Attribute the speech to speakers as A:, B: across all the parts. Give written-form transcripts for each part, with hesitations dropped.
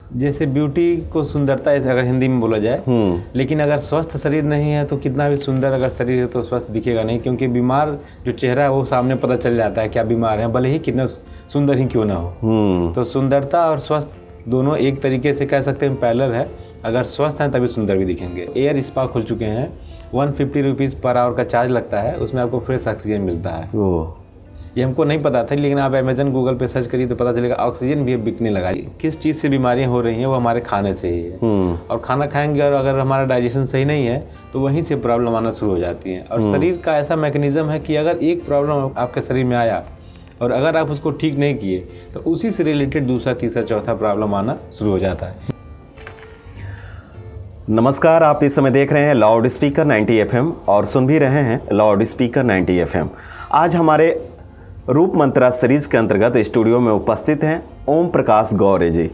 A: जैसे ब्यूटी को सुंदरता ऐसे अगर हिंदी में बोला जाए, लेकिन अगर स्वस्थ शरीर नहीं है तो कितना भी सुंदर अगर शरीर है तो स्वस्थ दिखेगा नहीं, क्योंकि बीमार जो चेहरा है वो सामने पता चल जाता है क्या बीमार है, भले ही कितना सुंदर ही क्यों ना हो। तो सुंदरता और स्वस्थ दोनों एक तरीके से कह सकते हैं पैरेलल है। अगर स्वस्थ हैं तभी सुंदर भी दिखेंगे। एयर स्पा खुल चुके हैं, 150 रुपीज़ पर आवर का चार्ज लगता है, उसमें आपको फ्रेश ऑक्सीजन मिलता है। ये हमको नहीं पता था, लेकिन आप अमेजन गूगल पे सर्च करिए तो पता चलेगा ऑक्सीजन भी अब बिकने लगा। किस चीज़ से बीमारियां हो रही हैं वो हमारे खाने से ही है। और खाना खाएंगे और अगर हमारा डाइजेशन सही नहीं है तो वहीं से प्रॉब्लम आना शुरू हो जाती है। और शरीर का ऐसा मैकेनिज्म है कि अगर एक प्रॉब्लम आपके शरीर में आया और अगर आप उसको ठीक नहीं किए तो उसी से रिलेटेड दूसरा तीसरा चौथा प्रॉब्लम आना शुरू हो जाता है।
B: नमस्कार, आप इस समय देख रहे हैं लाउड स्पीकर 90 FM और सुन भी रहे हैं लाउड स्पीकर 90 FM। आज हमारे रूप मंत्रा सीरीज के अंतर्गत स्टूडियो में उपस्थित हैं ओम प्रकाश गौरे जी,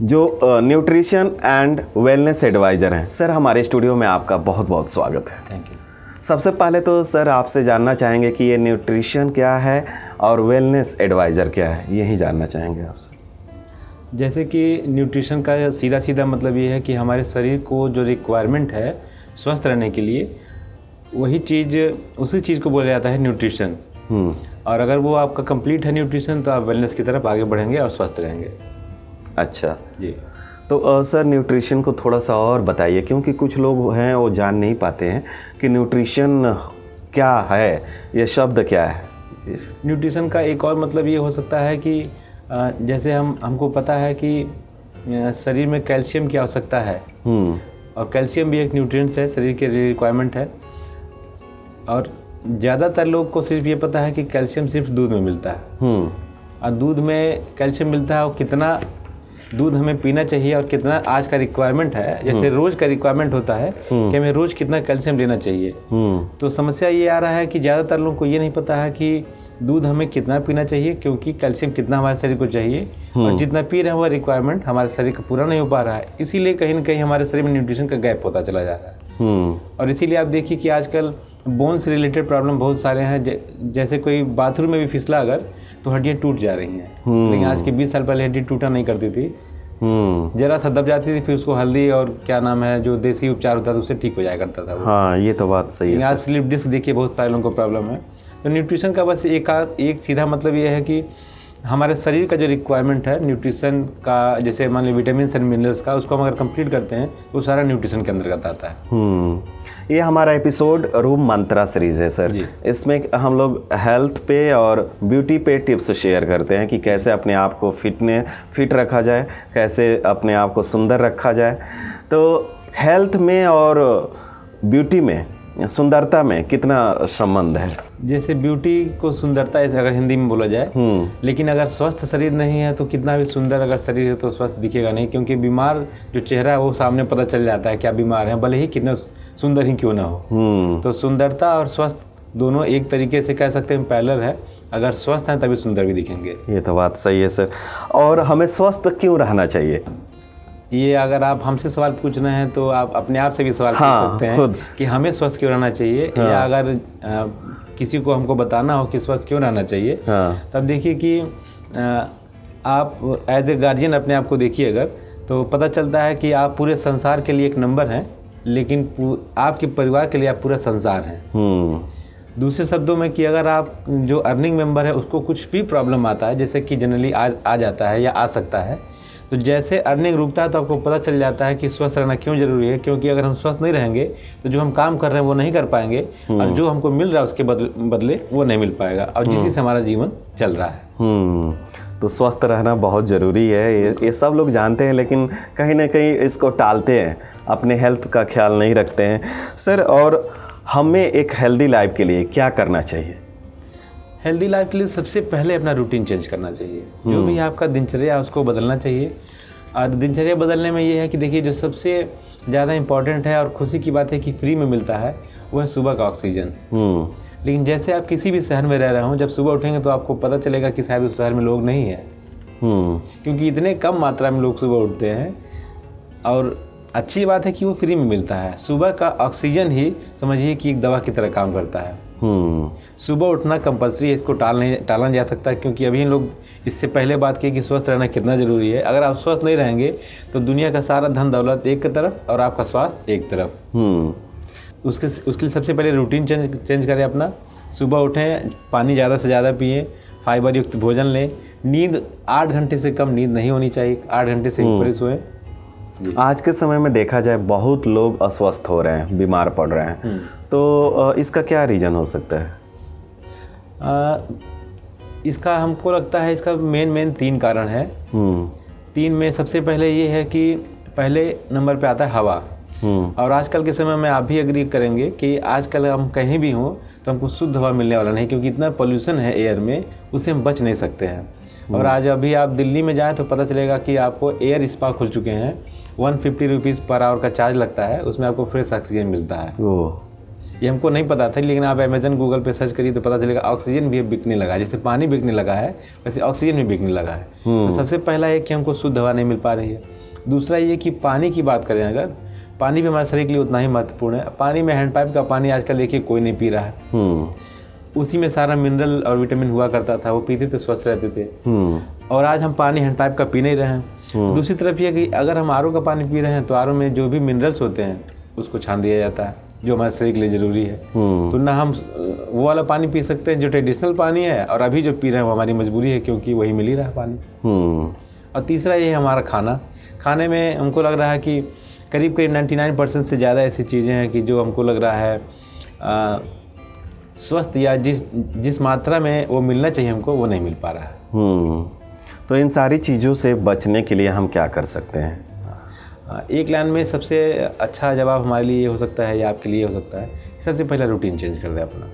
B: जो न्यूट्रिशन एंड वेलनेस एडवाइज़र हैं। सर, हमारे स्टूडियो में आपका बहुत बहुत स्वागत है।
A: Thank you.
B: सबसे पहले तो सर आपसे जानना चाहेंगे कि ये न्यूट्रिशन क्या है और वेलनेस एडवाइज़र क्या है, यही जानना चाहेंगे आपसे।
A: जैसे कि न्यूट्रिशन का सीधा सीधा मतलब ये है कि हमारे शरीर को जो रिक्वायरमेंट है स्वस्थ रहने के लिए, वही चीज़ उसी चीज़ को बोला जाता है न्यूट्रिशन। और अगर वो आपका कंप्लीट है न्यूट्रिशन तो आप वेलनेस की तरफ आगे बढ़ेंगे और स्वस्थ रहेंगे।
B: अच्छा
A: जी।
B: तो सर न्यूट्रिशन को थोड़ा सा और बताइए, क्योंकि कुछ लोग हैं वो जान नहीं पाते हैं कि न्यूट्रिशन क्या है, ये शब्द क्या है।
A: न्यूट्रिशन का एक और मतलब ये हो सकता है कि जैसे हमको पता है कि शरीर में कैल्शियम की आवश्यकता है, और कैल्शियम भी एक न्यूट्रिएंट्स है, शरीर के रिक्वायरमेंट है। और ज़्यादातर लोग को सिर्फ ये पता है कि कैल्शियम सिर्फ दूध में मिलता है, और दूध में कैल्शियम मिलता है और कितना दूध हमें पीना चाहिए और कितना आज का रिक्वायरमेंट है। जैसे रोज़ का रिक्वायरमेंट होता है कि हमें रोज़ कितना कैल्शियम लेना चाहिए। तो समस्या ये आ रहा है कि ज़्यादातर लोगों को ये नहीं पता है कि दूध हमें कितना पीना चाहिए, क्योंकि कैल्शियम कितना हमारे शरीर को चाहिए और जितना पी रहे हैं वह रिक्वायरमेंट हमारे शरीर का पूरा नहीं हो पा रहा है। इसीलिए कहीं ना कहीं हमारे शरीर में न्यूट्रिशन का गैप होता चला जा रहा है। और इसीलिए आप देखिए कि आजकल बोन से रिलेटेड प्रॉब्लम बहुत सारे हैं। जैसे कोई बाथरूम में भी फिसला अगर तो हड्डियाँ टूट जा रही हैं, लेकिन आज के 20 साल पहले हड्डी टूटा नहीं करती थी, जरा सा दब जाती थी, फिर उसको हल्दी और क्या नाम है जो देसी उपचार होता था उससे ठीक हो जाया करता था।
B: हाँ, ये तो बात सही है।
A: आज स्लिप डिस्क देखिए बहुत सारे लोगों को प्रॉब्लम है। तो न्यूट्रिशन का बस एक सीधा मतलब ये है कि हमारे शरीर का जो रिक्वायरमेंट है न्यूट्रिशन का, जैसे मान लीजिए विटामिन एंड मिनरल्स का, उसको हम अगर कंप्लीट करते हैं तो सारा न्यूट्रिशन के अंतर्गत आता है।
B: ये हमारा एपिसोड रूप मंत्रा सीरीज है सर। इसमें हम लोग हेल्थ पे और ब्यूटी पे टिप्स शेयर करते हैं कि कैसे अपने आप को फिट रखा जाए, कैसे अपने आप को सुंदर रखा जाए। तो हेल्थ में और ब्यूटी में, सुंदरता में कितना संबंध है?
A: जैसे ब्यूटी को सुंदरता ऐसे अगर हिंदी में बोला जाए, लेकिन अगर स्वस्थ शरीर नहीं है तो कितना भी सुंदर अगर शरीर है तो स्वस्थ दिखेगा नहीं, क्योंकि बीमार जो चेहरा है वो सामने पता चल जाता है क्या बीमार है, भले ही कितना सुंदर ही क्यों ना हो। तो सुंदरता और स्वस्थ दोनों एक तरीके से कह सकते हैं पैरेलल है। अगर स्वस्थ हैं तभी सुंदर भी दिखेंगे।
B: ये तो बात सही है सर। और हमें स्वस्थ क्यों रहना चाहिए?
A: ये अगर आप हमसे सवाल पूछ रहे हैं तो आप अपने आप से भी सवाल पूछ सकते हैं कि हमें स्वस्थ क्यों रहना चाहिए। या अगर किसी को हमको बताना हो कि स्वस्थ क्यों रहना चाहिए, तब देखिए कि आप एज ए गार्जियन अपने आप को देखिए अगर, तो पता चलता है कि आप पूरे संसार के लिए एक नंबर हैं, लेकिन आपके परिवार के लिए आप पूरा संसार हैं। दूसरे शब्दों में कि अगर आप जो अर्निंग मेंबर है उसको कुछ भी प्रॉब्लम आता है, जैसे कि जनरली आ जाता है या आ सकता है, तो जैसे अर्निंग रुकता है तो आपको पता चल जाता है कि स्वस्थ रहना क्यों जरूरी है। क्योंकि अगर हम स्वस्थ नहीं रहेंगे तो जो हम काम कर रहे हैं वो नहीं कर पाएंगे, और जो हमको मिल रहा है उसके बदले वो नहीं मिल पाएगा, और जिससे से हमारा जीवन चल रहा है।
B: तो स्वस्थ रहना बहुत ज़रूरी है, ये सब लोग जानते हैं, लेकिन कहीं ना कहीं इसको टालते हैं, अपने हेल्थ का ख्याल नहीं रखते हैं सर। और हमें एक हेल्दी लाइफ के लिए क्या करना चाहिए?
A: हेल्दी लाइफ के लिए सबसे पहले अपना रूटीन चेंज करना चाहिए। जो भी आपका दिनचर्या है उसको बदलना चाहिए। और दिनचर्या बदलने में ये है कि देखिए, जो सबसे ज़्यादा इम्पॉर्टेंट है और खुशी की बात है कि फ्री में मिलता है, वो है सुबह का ऑक्सीजन। लेकिन जैसे आप किसी भी शहर में रह रहे हो, जब सुबह उठेंगे तो आपको पता चलेगा कि शायद उस शहर में लोग नहीं है, क्योंकि इतने कम मात्रा में लोग सुबह उठते हैं। और अच्छी बात है कि वो फ्री में मिलता है। सुबह का ऑक्सीजन ही समझिए कि एक दवा की तरह काम करता है। सुबह उठना कंपलसरी है, इसको टाला जा सकता है, क्योंकि अभी हम लोग इससे पहले बात की कि स्वस्थ रहना कितना ज़रूरी है। अगर आप स्वस्थ नहीं रहेंगे तो दुनिया का सारा धन दौलत एक तरफ और आपका स्वास्थ्य एक तरफ। उसके लिए सबसे पहले रूटीन चेंज करें अपना। सुबह उठें, पानी ज़्यादा से ज़्यादा पिएँ, फाइबर युक्त भोजन लें, नींद 8 घंटे से कम नींद नहीं होनी चाहिए, 8 घंटे से ऊपर ही सोएं।
B: आज के समय में देखा जाए बहुत लोग अस्वस्थ हो रहे हैं, बीमार पड़ रहे हैं, तो इसका क्या रीज़न हो सकता है?
A: इसका हमको लगता है इसका मेन 3 कारण है। 3 में सबसे पहले ये है कि पहले नंबर पे आता है हवा। और आजकल के समय में आप भी एग्री करेंगे कि आजकल हम कहीं भी हों तो हमको शुद्ध हवा मिलने वाला नहीं, क्योंकि इतना पोल्यूशन है एयर में, उससे हम बच नहीं सकते हैं। और आज अभी आप दिल्ली में जाएं तो पता चलेगा कि आपको एयर स्पा खुल चुके हैं, 150 रुपीज़ पर आवर का चार्ज लगता है, उसमें आपको फ्रेश ऑक्सीजन मिलता है। ये हमको नहीं पता था, लेकिन आप अमेजन गूगल पे सर्च करिए तो पता चलेगा ऑक्सीजन भी बिकने लगा है। जैसे पानी बिकने लगा है वैसे ऑक्सीजन भी बिकने लगा है। तो सबसे पहला है कि हमको शुद्ध हवा नहीं मिल पा रही है। दूसरा ये कि पानी की बात करें, अगर पानी भी हमारे शरीर के लिए उतना ही महत्वपूर्ण है। पानी में हैंडपाइप का पानी आजकल देखिए कोई नहीं पी रहा है। उसी में सारा मिनरल और विटामिन हुआ करता था, वो पीते थे, स्वस्थ रहते थे। और आज हम पानी हैंडपाइप का पी नहीं रहे हैं। दूसरी तरफ ये कि अगर हम आरओ का पानी पी रहे हैं तो आरओ में जो भी मिनरल्स होते हैं उसको छान दिया जाता है, जो हमारे शरीर के लिए ज़रूरी है। तो ना हम वो वाला पानी पी सकते हैं जो ट्रेडिशनल पानी है, और अभी जो पी रहे हैं वो हमारी मजबूरी है, क्योंकि वही मिल ही रहा है पानी। और तीसरा ये है हमारा खाना। खाने में हमको लग रहा है कि करीब 99% से ज़्यादा ऐसी चीज़ें हैं कि जो हमको लग रहा है स्वस्थ या जिस मात्रा में वो मिलना चाहिए हमको, वो नहीं मिल पा रहा है।
B: तो इन सारी चीज़ों से बचने के लिए हम क्या कर सकते हैं?
A: एक लाइन में सबसे अच्छा जवाब हमारे लिए ये हो सकता है या आपके लिए हो सकता है, सबसे पहला रूटीन चेंज कर दें अपना।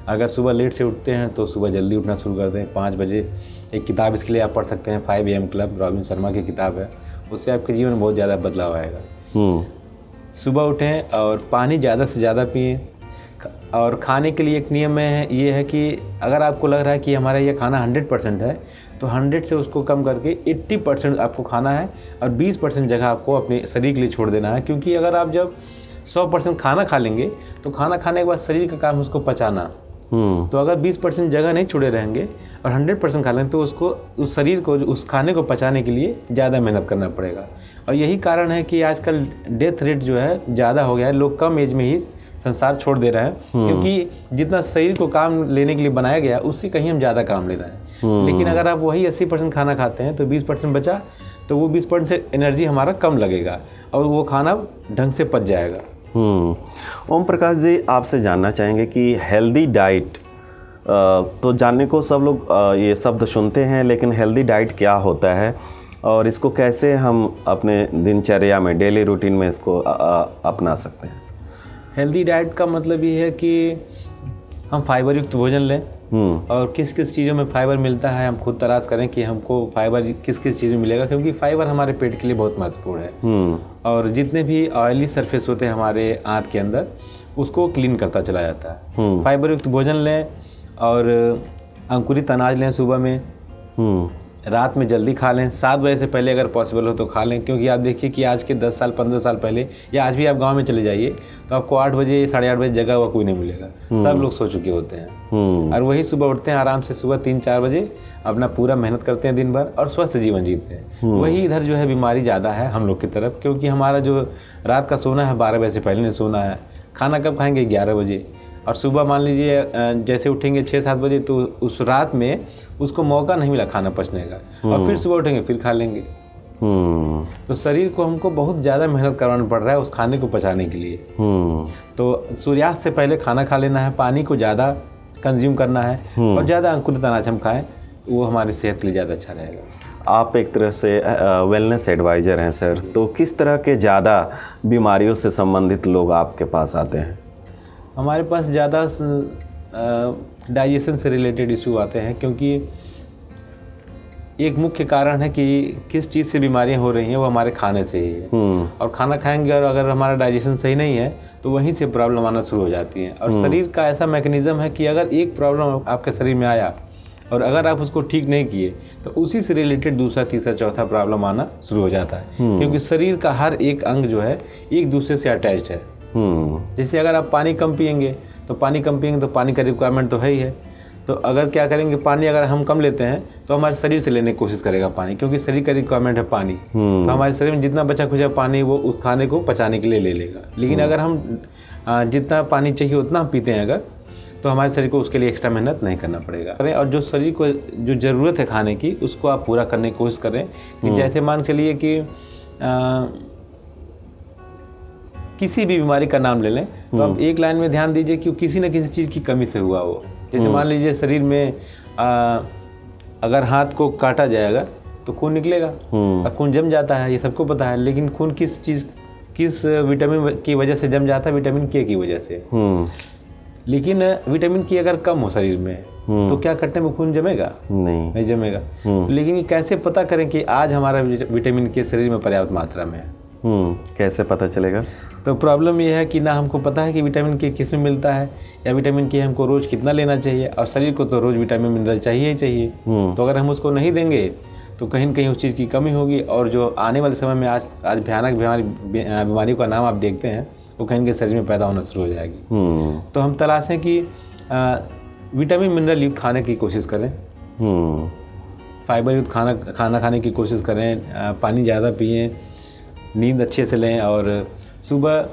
A: अगर सुबह लेट से उठते हैं तो सुबह जल्दी उठना शुरू कर दें, 5 बजे। एक किताब इसके लिए आप पढ़ सकते हैं, 5 AM क्लब, रॉबिन शर्मा की किताब है। उससे आपके जीवन में बहुत ज़्यादा बदलाव आएगा। सुबह उठें और पानी ज़्यादा से ज़्यादा पिएँ। और खाने के लिए एक नियम है, ये है कि अगर आपको लग रहा है कि हमारा ये खाना 100% है तो 100 से उसको कम करके 80% आपको खाना है, और 20% जगह आपको अपने शरीर के लिए छोड़ देना है। क्योंकि अगर आप जब 100% खाना खा लेंगे तो खाना खाने के बाद शरीर का काम उसको पचाना। तो अगर 20% जगह नहीं छोड़े रहेंगे और 100% खा लेंगे तो उसको, उस शरीर को, उस खाने को पचाने के लिए ज़्यादा मेहनत करना पड़ेगा। और यही कारण है कि आजकल डेथ रेट जो है ज़्यादा हो गया है। लोग कम एज में ही संसार छोड़ दे रहे हैं, क्योंकि जितना शरीर को काम लेने के लिए बनाया गया उससे कहीं हम ज़्यादा काम ले रहे हैं। लेकिन अगर आप वही 80% खाना खाते हैं तो 20% बचा, तो वो 20% से एनर्जी हमारा कम लगेगा और वो खाना ढंग से पच जाएगा।
B: ओम प्रकाश जी, आपसे जानना चाहेंगे कि हेल्दी डाइट, तो जानने को सब लोग ये शब्द सुनते हैं, लेकिन हेल्दी डाइट क्या होता है और इसको कैसे हम अपने दिनचर्या में, डेली रूटीन में इसको अपना सकते हैं?
A: हेल्दी डाइट का मतलब ये है कि हम फाइबर युक्त भोजन लें, और किस किस चीज़ों में फाइबर मिलता है हम खुद तलाश करें कि हमको फाइबर किस किस चीज़ में मिलेगा, क्योंकि फाइबर हमारे पेट के लिए बहुत महत्वपूर्ण है। और जितने भी ऑयली सरफेस होते हैं हमारे आंत के अंदर, उसको क्लीन करता चला जाता है। फाइबर युक्त भोजन लें और अंकुरित अनाज लें सुबह में। रात में जल्दी खा लें, 7 बजे से पहले अगर पॉसिबल हो तो खा लें, क्योंकि आप देखिए कि आज के 10 साल 15 साल पहले, या आज भी आप गांव में चले जाइए तो आपको 8 बजे 8:30 बजे जगा हुआ कोई नहीं मिलेगा। सब लोग सो चुके होते हैं, और वही सुबह उठते हैं आराम से, सुबह 3-4 बजे अपना पूरा मेहनत करते हैं दिन भर और स्वस्थ जीवन जीते हैं। वही इधर जो है बीमारी ज़्यादा है हम लोग की तरफ, क्योंकि हमारा जो रात का सोना है 12 बजे से पहले नहीं सोना है। खाना कब खाएंगे? 11 बजे। और सुबह मान लीजिए जैसे उठेंगे 6-7 बजे, तो उस रात में उसको मौका नहीं मिला खाना पचने का, और फिर सुबह उठेंगे फिर खा लेंगे। तो शरीर को हमको बहुत ज़्यादा मेहनत करवाना पड़ रहा है उस खाने को पचाने के लिए। तो सूर्यास्त से पहले खाना खा लेना है, पानी को ज़्यादा कंज्यूम करना है, और ज़्यादा अंकुरित अनाज हम खाएँ तो वो हमारी सेहत के लिए ज़्यादा अच्छा रहेगा।
B: आप एक तरह से वेलनेस एडवाइज़र हैं सर, तो किस तरह के ज़्यादा बीमारियों से संबंधित लोग आपके पास आते हैं?
A: हमारे पास ज़्यादा डाइजेशन से रिलेटेड इशू आते हैं, क्योंकि एक मुख्य कारण है कि किस चीज़ से बीमारियां हो रही हैं वो हमारे खाने से ही है। और खाना खाएंगे और अगर हमारा डाइजेशन सही नहीं है तो वहीं से प्रॉब्लम आना शुरू हो जाती है। और शरीर का ऐसा मैकेनिज़्म है कि अगर एक प्रॉब्लम आपके शरीर में आया और अगर आप उसको ठीक नहीं किए तो उसी से रिलेटेड दूसरा, तीसरा, चौथा प्रॉब्लम आना शुरू हो जाता है, क्योंकि शरीर का हर एक अंग जो है एक दूसरे से अटैच्ड है। जैसे अगर आप पानी कम पिएंगे तो पानी कम पियेंगे तो पानी का रिक्वायरमेंट तो है ही है। तो अगर क्या करेंगे, पानी अगर हम कम लेते हैं तो हमारे शरीर से लेने की कोशिश करेगा पानी, क्योंकि शरीर का रिक्वायरमेंट है पानी। तो हमारे शरीर में जितना बचा खुचा पानी वो उस खाने को पचाने के लिए ले लेगा। लेकिन अगर हम जितना पानी चाहिए उतना हम पीते हैं अगर, तो हमारे शरीर को उसके लिए एक्स्ट्रा मेहनत नहीं करना पड़ेगा। और जो शरीर को जो ज़रूरत है खाने की उसको आप पूरा करने की कोशिश करें। कि जैसे मान चलिए कि किसी भी बीमारी का नाम ले लें तो आप एक लाइन में ध्यान दीजिए कि किसी न किसी चीज़ की कमी से हुआ हो। जैसे मान लीजिए शरीर में अगर हाथ को काटा जाएगा तो खून निकलेगा और खून जम जाता है, ये सबको पता है। लेकिन खून किस विटामिन की वजह से जम जाता है? विटामिन के की वजह से। लेकिन विटामिन के अगर कम हो शरीर में तो क्या कटने में खून जमेगा? नहीं जमेगा। लेकिन ये कैसे पता करें कि आज हमारा विटामिन के शरीर में पर्याप्त मात्रा में है?
B: कैसे पता चलेगा? तो
A: प्रॉब्लम ये है कि ना हमको पता है कि विटामिन के किस में मिलता है, या विटामिन के हमको रोज़ कितना लेना चाहिए। और शरीर को तो रोज़ विटामिन मिनरल चाहिए ही चाहिए। तो अगर हम उसको नहीं देंगे तो कहीं न कहीं उस चीज़ की कमी होगी, और जो आने वाले समय में आज भयानक बीमारियों का नाम आप देखते हैं वो कहीं न कहीं शरीर में पैदा होना शुरू हो जाएगी। तो हम तलाशें कि विटामिन मिनरल युक्त खाने की कोशिश करें, फाइबर युक्त खाना खाने की कोशिश करें, पानी ज़्यादा पिएं, नींद अच्छे से लें और सुबह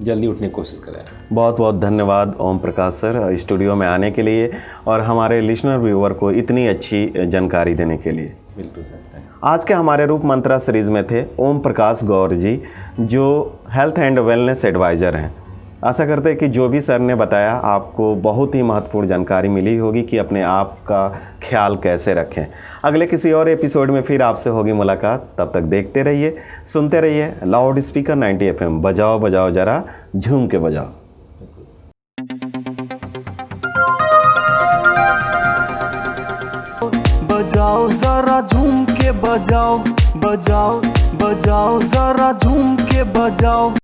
A: जल्दी उठने की कोशिश करें।
B: बहुत बहुत धन्यवाद ओम प्रकाश सर स्टूडियो में आने के लिए और हमारे लिसनर व्यूअर को इतनी अच्छी जानकारी देने के लिए।
A: बिल्कुल सर।
B: आज के हमारे रूप मंत्रा सीरीज में थे ओम प्रकाश गौर जी, जो हेल्थ एंड वेलनेस एडवाइज़र हैं। आशा करते हैं कि जो भी सर ने बताया आपको बहुत ही महत्वपूर्ण जानकारी मिली होगी कि अपने आप का ख्याल कैसे रखें। अगले किसी और एपिसोड में फिर आपसे होगी मुलाकात। तब तक देखते रहिए, सुनते रहिए लाउड स्पीकर 90 FM। बजाओ बजाओ जरा झूम के बजाओ।
C: बजाओ जरा झूम के बजाओ, बजाओ बजाओ जरा झूम के बजाओ।